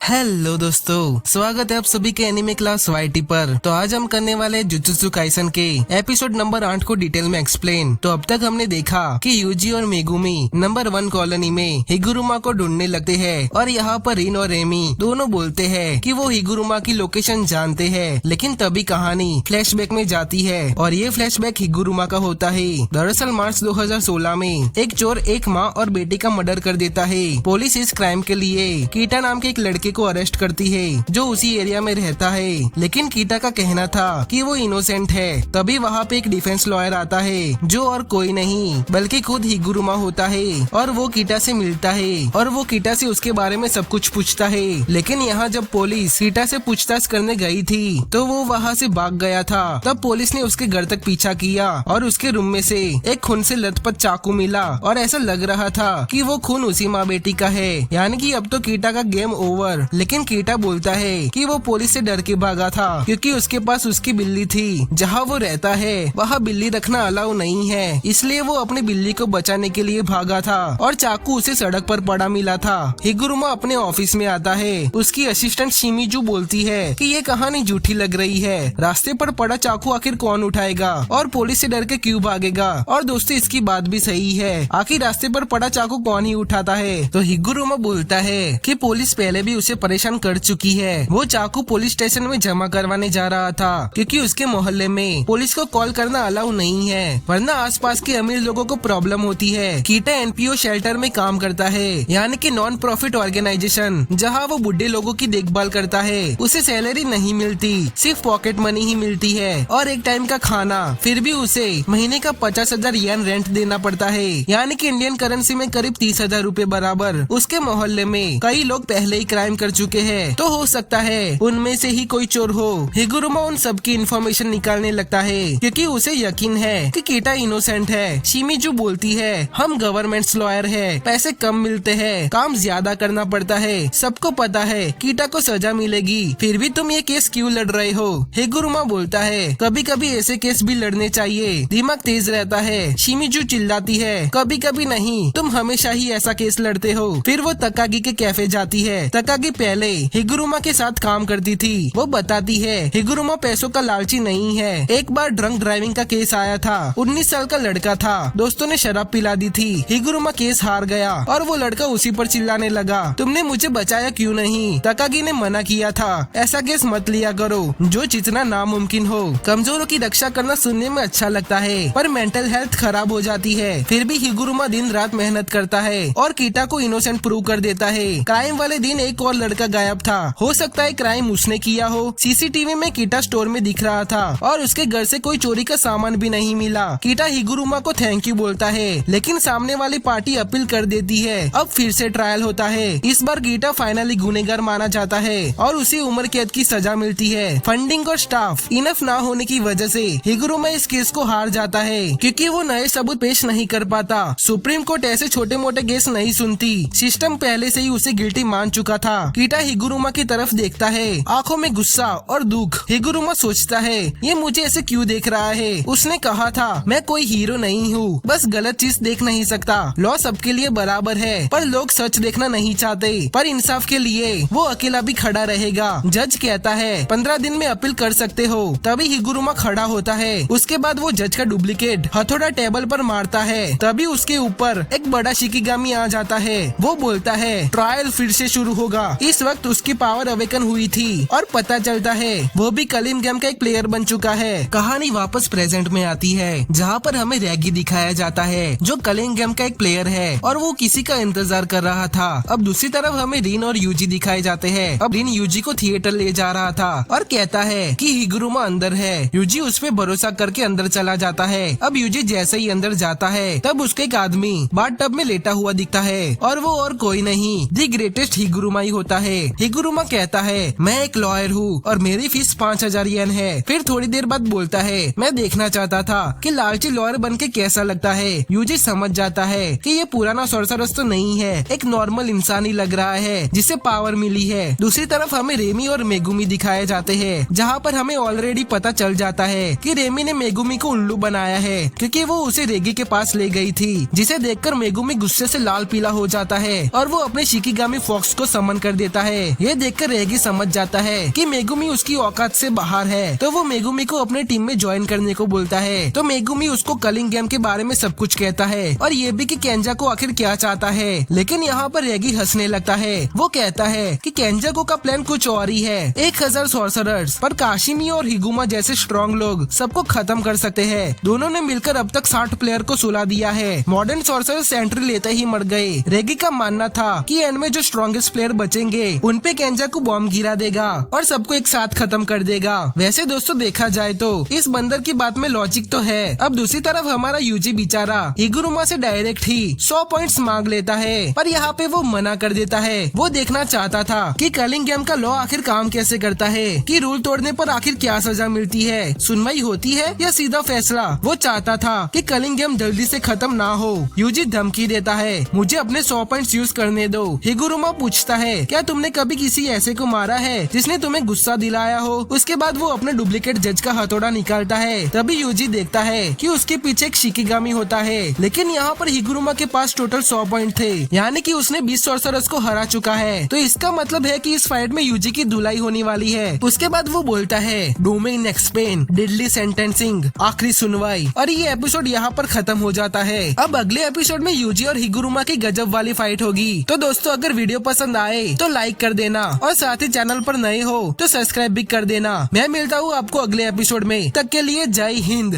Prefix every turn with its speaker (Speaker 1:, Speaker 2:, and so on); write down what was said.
Speaker 1: Hello दोस्तों, स्वागत है आप सभी के एनिमे क्लास वाईटी पर। तो आज हम करने वाले हैं जुजुत्सु काइसन के एपिसोड नंबर 8 को डिटेल में एक्सप्लेन। तो अब तक हमने देखा कि यूजी और मेगुमी नंबर 1 कॉलोनी में हिगुरुमा को ढूंढने लगते हैं और यहाँ पर रिन और रेमी दोनों बोलते हैं कि वो हिगुरुमा की लोकेशन जानते हैं। लेकिन तभी कहानी फ्लैशबैक में जाती है और ये फ्लैशबैक हिगुरुमा का होता है। दरअसल मार्च 2016 में एक चोर एक माँ और बेटी का मर्डर कर देता है। पुलिस इस क्राइम के लिए कीटा नाम के एक लड़के को अरेस्ट करती है जो उसी एरिया में रहता है। लेकिन कीटा का कहना था कि वो इनोसेंट है। तभी वहाँ पे एक डिफेंस लॉयर आता है जो और कोई नहीं बल्कि खुद हिगुरुमा होता है और वो कीटा से मिलता है और वो कीटा से उसके बारे में सब कुछ पूछता है। लेकिन यहाँ जब पुलिस कीटा से पूछताछ करने गई थी तो वो वहाँ से भाग गया था। तब पुलिस ने उसके घर तक पीछा किया और उसके रूम में से एक खून से लथपथ चाकू मिला और ऐसा लग रहा था कि वो खून उसी माँ बेटी का है। यानी कि अब तो कीटा का गेम ओवर। लेकिन कीटा बोलता है कि वो पुलिस से डर के भागा था क्योंकि उसके पास उसकी बिल्ली थी। जहाँ वो रहता है वहाँ बिल्ली रखना अलाउ नहीं है, इसलिए वो अपनी बिल्ली को बचाने के लिए भागा था और चाकू उसे सड़क पर पड़ा मिला था। हिगुरुमा अपने ऑफिस में आता है। उसकी असिस्टेंट शिमिजू बोलती है कि ये कहानी झूठी लग रही है। रास्ते पर पड़ा चाकू आखिर कौन उठाएगा और पुलिस से डर के क्यों भागेगा। और दोस्तों इसकी बात भी सही है, आखिर रास्ते पर पड़ा चाकू कौन ही उठाता है। तो हिगुरुमा बोलता है कि पुलिस पहले भी उसे परेशान कर चुकी है। वो चाकू पुलिस स्टेशन में जमा करवाने जा रहा था क्योंकि उसके मोहल्ले में पुलिस को कॉल करना अलाउ नहीं है, वरना आसपास के अमीर लोगों को प्रॉब्लम होती है। कीटा एनपीओ शेल्टर में काम करता है, यानी कि नॉन प्रॉफिट ऑर्गेनाइजेशन, जहाँ वो बुढ़े लोगों की देखभाल करता है। उसे सैलरी नहीं मिलती, सिर्फ पॉकेट मनी ही मिलती है और एक टाइम का खाना। फिर भी उसे महीने का 50,000 येन रेंट देना पड़ता है, यानी कि इंडियन करेंसी में करीब 30,000 रूपए बराबर। उसके मोहल्ले में कई लोग पहले ही क्राइम कर चुके हैं, तो हो सकता है उनमें से ही कोई चोर हो। हिगुरुमा उन सब की इन्फॉर्मेशन निकालने लगता है क्योंकि उसे यकीन है कि कीटा इनोसेंट है। शिमिजू बोलती है हम गवर्नमेंट लॉयर है, पैसे कम मिलते हैं, काम ज्यादा करना पड़ता है, सबको पता है कीटा को सजा मिलेगी, फिर भी तुम ये केस क्यों लड़ रहे हो। हिगुरुमा बोलता है कभी कभी ऐसे केस भी लड़ने चाहिए, दिमाग तेज रहता है। शिमिजू चिल्लाती है कभी कभी नहीं, तुम हमेशा ही ऐसा केस लड़ते हो। फिर वो तकागी के कैफे जाती है। तकागी पहले हिगुरुमा के साथ काम करती थी। वो बताती है हिगुरुमा पैसों का लालची नहीं है। एक बार ड्रंक ड्राइविंग का केस आया था, 19 साल का लड़का था, दोस्तों ने शराब पिला दी थी। हिगुरुमा केस हार गया और वो लड़का उसी पर चिल्लाने लगा तुमने मुझे बचाया क्यों नहीं। तकागी ने मना किया था ऐसा केस मत लिया करो जो जितना नामुमकिन हो। कमजोरों की रक्षा करना सुनने में अच्छा लगता है पर मेंटल हेल्थ खराब हो जाती है। फिर भी हिगुरुमा दिन रात मेहनत करता है और कीटा को इनोसेंट प्रूव कर देता है। क्राइम वाले दिन एक और लड़का गायब था, हो सकता है क्राइम उसने किया हो। सीसीटीवी में कीटा स्टोर में दिख रहा था और उसके घर से कोई चोरी का सामान भी नहीं मिला। कीटा हिगुरुमा को थैंक यू बोलता है, लेकिन सामने वाली पार्टी अपील कर देती है। अब फिर से ट्रायल होता है। इस बार कीटा फाइनली गुनहगार माना जाता है और उसे उम्र कैद की सजा मिलती है। फंडिंग और स्टाफ इनफ ना होने की वजह से हिगुरुमा इस केस को हार जाता है क्योंकि वो नए सबूत पेश नहीं कर पाता। सुप्रीम कोर्ट ऐसे छोटे मोटे केस नहीं सुनती, सिस्टम पहले से ही उसे गिल्टी मान चुका था। कीटा हिगुरुमा की तरफ देखता है, आंखों में गुस्सा और दुख। हिगुरुमा सोचता है ये मुझे ऐसे क्यों देख रहा है। उसने कहा था मैं कोई हीरो नहीं हूँ, बस गलत चीज देख नहीं सकता। लॉ सबके लिए बराबर है पर लोग सच देखना नहीं चाहते। पर इंसाफ के लिए वो अकेला भी खड़ा रहेगा। जज कहता है 15 दिन में अपील कर सकते हो। तभी हिगुरुमा खड़ा होता है। उसके बाद वो जज का डुप्लीकेट हथौड़ा टेबल पर मारता है। तभी उसके ऊपर एक बड़ा शिकिगामी आ जाता है। वो बोलता है ट्रायल फिर से शुरू होगा। इस वक्त उसकी पावर अवेकन हुई थी और पता चलता है वो भी कलिंग गेम का एक प्लेयर बन चुका है। कहानी वापस प्रेजेंट में आती है जहाँ पर हमें रैगी दिखाया जाता है जो कलिंग गेम का एक प्लेयर है और वो किसी का इंतजार कर रहा था। अब दूसरी तरफ हमें रिन और यूजी दिखाए जाते हैं। अब रिन यूजी को थिएटर ले जा रहा था और कहता है कि हिगुरुमा अंदर है। यूजी उस पे भरोसा करके अंदर चला जाता है। अब यूजी जैसे ही अंदर जाता है तब उसके एक आदमी बाथटब में लेटा हुआ दिखता है और वो और कोई नहीं दी ग्रेटेस्ट हिगुरुमा ही होता है। हिगुरुमा कहता है मैं एक लॉयर हूँ और मेरी फीस 5,000 येन है। फिर थोड़ी देर बाद बोलता है मैं देखना चाहता था कि लालची लॉयर बन के कैसा लगता है। यूजी समझ जाता है कि ये पुराना सोर्सरस तो नहीं है, एक नॉर्मल इंसान ही लग रहा है जिसे पावर मिली है। दूसरी तरफ हमें रेमी और मेगुमी दिखाए जाते हैं जहाँ पर हमें ऑलरेडी पता चल जाता है कि रेमी ने मेगुमी को उल्लू बनाया है क्योंकि वो उसे रेगी के पास ले गई थी, जिसे देखकर मेगुमी गुस्से से लाल पीला हो जाता है और वो अपने शिकिगामी फॉक्स को समन कर कर देता है। ये देखकर रेगी समझ जाता है कि मेगुमी उसकी औकात से बाहर है, तो वो मेगुमी को अपने टीम में ज्वाइन करने को बोलता है। तो मेगुमी उसको कलिंग गेम के बारे में सब कुछ कहता है और ये भी कि केंजा को आखिर क्या चाहता है। लेकिन यहाँ पर रेगी हंसने लगता है। वो कहता है कि केंजाको का प्लान कुछ और ही है। 1000 सॉर्सरर्स पर काशिमी और हिगुमा जैसे स्ट्रॉन्ग लोग सबको खत्म कर सकते हैं। दोनों ने मिलकर अब तक 60 प्लेयर को सुला दिया है। मॉडर्न सॉर्सरर एंट्री लेते ही मर गए। रेगी का मानना था कि एंड में जो स्ट्रॉन्गेस्ट प्लेयर बचेंगे उन पे केंजाको बॉम्ब गिरा देगा और सबको एक साथ खत्म कर देगा। वैसे दोस्तों देखा जाए तो इस बंदर की बात में लॉजिक तो है। अब दूसरी तरफ हमारा यूजी बेचारा हिगुरुमा से डायरेक्ट ही 100 पॉइंट्स मांग लेता है, पर यहाँ पे वो मना कर देता है। वो देखना चाहता था कि कलिंग गेम का लॉ आखिर काम कैसे करता है, कि रूल तोड़ने पर आखिर क्या सजा मिलती है, सुनवाई होती है या सीधा फैसला। वो चाहता था कि कलिंग गेम जल्दी से खत्म ना हो। यूजी धमकी देता है, मुझे अपने 100 पॉइंट्स यूज करने दो। हिगुरुमा पूछता है, क्या तुमने कभी किसी ऐसे को मारा है जिसने तुम्हें गुस्सा दिलाया हो? उसके बाद वो अपने डुप्लीकेट जज का हथौड़ा निकालता है। तभी यूजी देखता है कि उसके पीछे एक शिकिगामी होता है। लेकिन यहाँ पर हिगुरुमा के पास टोटल 100 पॉइंट थे, यानी कि उसने 20 सॉर्सरर्स को हरा चुका है। तो इसका मतलब है कि इस फाइट में यूजी की धुलाई होने वाली है। उसके बाद वो बोलता है, डूमिंग नेक्स्ट पेन, डेडली सेंटेंसिंग, आखिरी सुनवाई। और ये एपिसोड यहाँ पर खत्म हो जाता है। अब अगले एपिसोड में यूजी और हिगुरुमा की गजब वाली फाइट होगी। तो दोस्तों अगर वीडियो पसंद आए तो लाइक कर देना और साथ ही चैनल पर नए हो तो सब्सक्राइब भी कर देना। मैं मिलता हूँ आपको अगले एपिसोड में, तब के लिए जय हिंद।